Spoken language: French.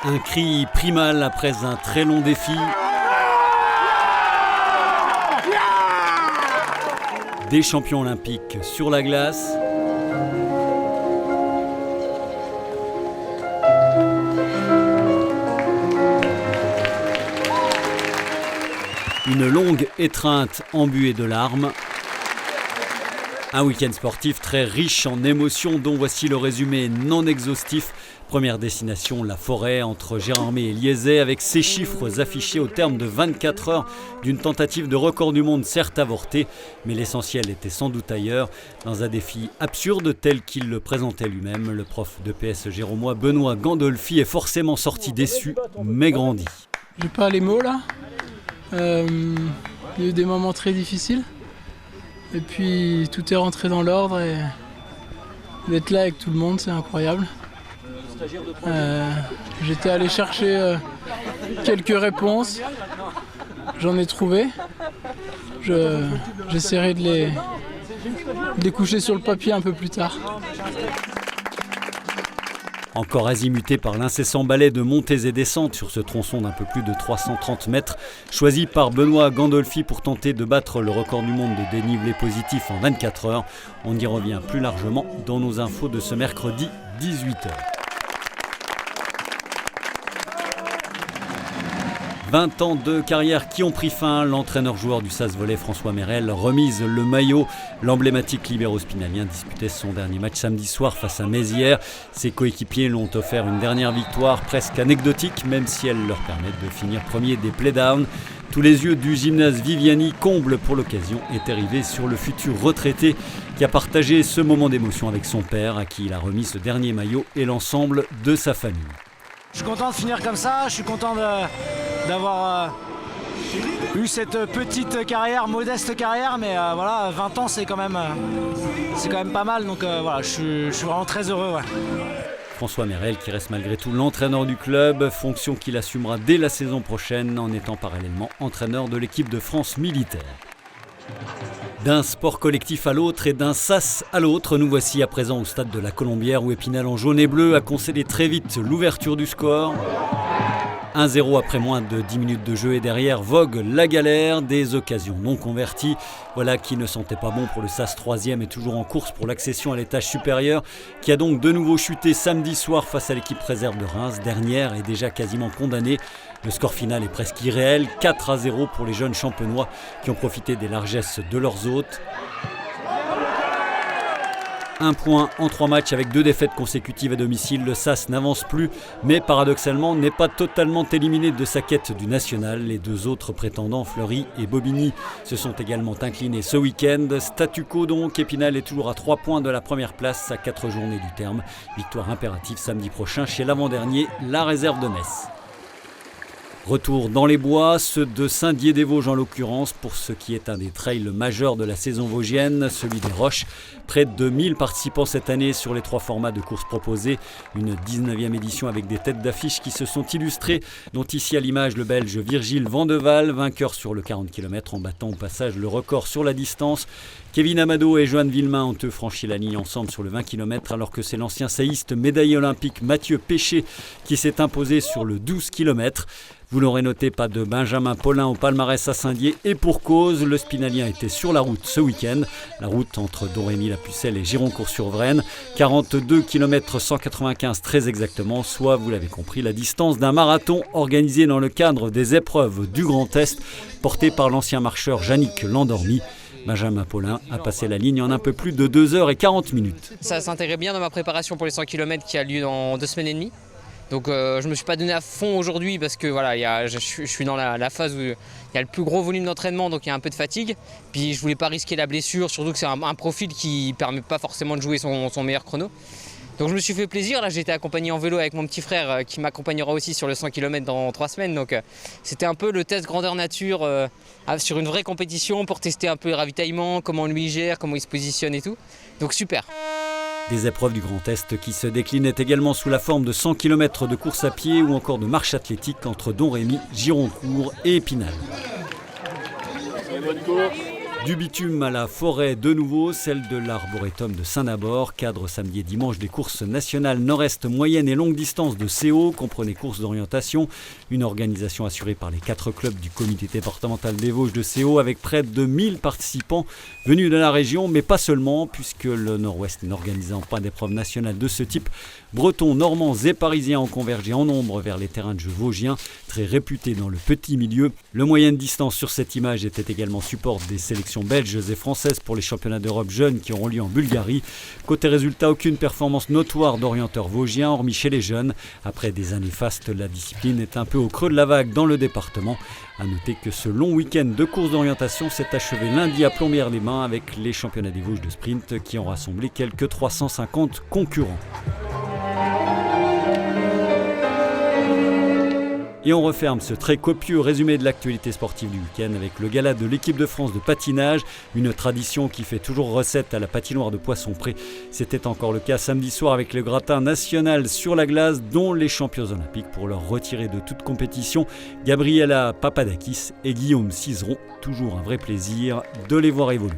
Un cri primal après un très long défi. Des champions olympiques sur la glace. Une longue étreinte embuée de larmes. Un week-end sportif très riche en émotions dont voici le résumé non exhaustif. Première destination, la forêt entre Gérardmer et Liezay avec ses chiffres affichés au terme de 24 heures d'une tentative de record du monde certes avortée. Mais l'essentiel était sans doute ailleurs. Dans un défi absurde tel qu'il le présentait lui-même, le prof de PS géromois Benoît Gandolfi est forcément sorti déçu mais grandi. J'ai pas les mots là. Il y a eu des moments très difficiles. Et puis tout est rentré dans l'ordre et d'être là avec tout le monde, c'est incroyable. J'étais allé chercher quelques réponses, j'en ai trouvé. J'essaierai de les coucher sur le papier un peu plus tard. Encore azimuté par l'incessant balai de montées et descentes sur ce tronçon d'un peu plus de 330 mètres, choisi par Benoît Gandolfi pour tenter de battre le record du monde de dénivelé positif en 24 heures. On y revient plus largement dans nos infos de ce mercredi 18h. 20 ans de carrière qui ont pris fin. L'entraîneur-joueur du SAS Volley François Mérel remise le maillot. L'emblématique libéro spinalien disputait son dernier match samedi soir face à Mézières. Ses coéquipiers l'ont offert une dernière victoire presque anecdotique, même si elle leur permet de finir premier des playdowns. Tous les yeux du gymnase Viviani, comble pour l'occasion, étaient rivés sur le futur retraité qui a partagé ce moment d'émotion avec son père, à qui il a remis ce dernier maillot et l'ensemble de sa famille. Je suis content de finir comme ça, je suis content d'avoir eu cette petite carrière, modeste carrière, mais voilà, 20 ans c'est quand même pas mal, donc voilà, je suis vraiment très heureux. Ouais. François Mérel qui reste malgré tout l'entraîneur du club, fonction qu'il assumera dès la saison prochaine en étant parallèlement entraîneur de l'équipe de France militaire. D'un sport collectif à l'autre et d'un SAS à l'autre, nous voici à présent au stade de la Colombière où Épinal en jaune et bleu a concédé très vite l'ouverture du score. 1-0 après moins de 10 minutes de jeu et derrière vogue la galère, des occasions non converties. Voilà qui ne sentait pas bon pour le SAS 3e et toujours en course pour l'accession à l'étage supérieur, qui a donc de nouveau chuté samedi soir face à l'équipe réserve de Reims, dernière et déjà quasiment condamnée. Le score final est presque irréel, 4-0 pour les jeunes champenois qui ont profité des largesses de leurs hôtes. Un point en 3 matchs avec 2 défaites consécutives à domicile. Le SAS n'avance plus, mais paradoxalement n'est pas totalement éliminé de sa quête du national. Les 2 autres prétendants, Fleury et Bobigny, se sont également inclinés ce week-end. Statu quo donc, Épinal est toujours à 3 points de la première place à 4 journées du terme. Victoire impérative samedi prochain chez l'avant-dernier, la réserve de Metz. Retour dans les bois, ceux de Saint-Dié-des-Vosges en l'occurrence, pour ce qui est un des trails majeurs de la saison vosgienne, celui des Roches. Près de 1000 participants cette année sur les 3 formats de courses proposés. Une 19e édition avec des têtes d'affiche qui se sont illustrées, dont ici à l'image le Belge Virgile Vandeval, vainqueur sur le 40 km en battant au passage le record sur la distance. Kevin Amado et Johan Villemain ont eux franchi la ligne ensemble sur le 20 km alors que c'est l'ancien saïste médaillé olympique Mathieu Péché qui s'est imposé sur le 12 km. Vous l'aurez noté, pas de Benjamin Paulin au palmarès à Saint-Dié et pour cause, le Spinalien était sur la route ce week-end. La route entre Domrémy-la-Pucelle et Gironcourt-sur-Vraine, 42 km 195 très exactement, soit, vous l'avez compris, la distance d'un marathon organisé dans le cadre des épreuves du Grand Est, porté par l'ancien marcheur Yannick Landormy. Benjamin Paulin a passé la ligne en un peu plus de 2h40. Ça s'intégrait bien dans ma préparation pour les 100 km qui a lieu dans 2 semaines et demie. Donc je ne me suis pas donné à fond aujourd'hui parce que voilà, je suis dans la phase où il y a le plus gros volume d'entraînement, donc il y a un peu de fatigue. Puis je ne voulais pas risquer la blessure, surtout que c'est un profil qui ne permet pas forcément de jouer son meilleur chrono. Donc je me suis fait plaisir, là j'ai été accompagné en vélo avec mon petit frère qui m'accompagnera aussi sur le 100 km dans 3 semaines. Donc c'était un peu le test grandeur nature sur une vraie compétition pour tester un peu les ravitaillements, comment lui gère, comment il se positionne et tout. Donc super. Des épreuves du Grand Est qui se déclinaient également sous la forme de 100 km de course à pied ou encore de marche athlétique entre Domrémy, Gironcourt et Épinal. Du bitume à la forêt de nouveau, celle de l'Arboretum de Saint-Nabord, cadre samedi et dimanche des courses nationales nord-est, moyenne et longue distance de CO, comprenez courses d'orientation, une organisation assurée par les 4 clubs du comité départemental des Vosges de CO avec près de 1000 participants venus de la région, mais pas seulement, puisque le Nord-Ouest n'organisant pas d'épreuves nationales de ce type. Bretons, Normands et Parisiens ont convergé en nombre vers les terrains de jeu vosgiens, très réputés dans le petit milieu. Le moyenne distance sur cette image était également support des sélections belges et françaises pour les championnats d'Europe jeunes qui auront lieu en Bulgarie. Côté résultat, aucune performance notoire d'orienteurs vosgiens, hormis chez les jeunes. Après des années fastes, la discipline est un peu au creux de la vague dans le département. A noter que ce long week-end de course d'orientation s'est achevé lundi à Plombières-les-Bains avec les championnats des Vosges de sprint qui ont rassemblé quelques 350 concurrents. Et on referme ce très copieux résumé de l'actualité sportive du week-end avec le gala de l'équipe de France de patinage, une tradition qui fait toujours recette à la patinoire de Poissompré. C'était encore le cas samedi soir avec le gratin national sur la glace, dont les champions olympiques pour leur retirer de toute compétition, Gabriela Papadakis et Guillaume Cizeron. Toujours un vrai plaisir de les voir évoluer.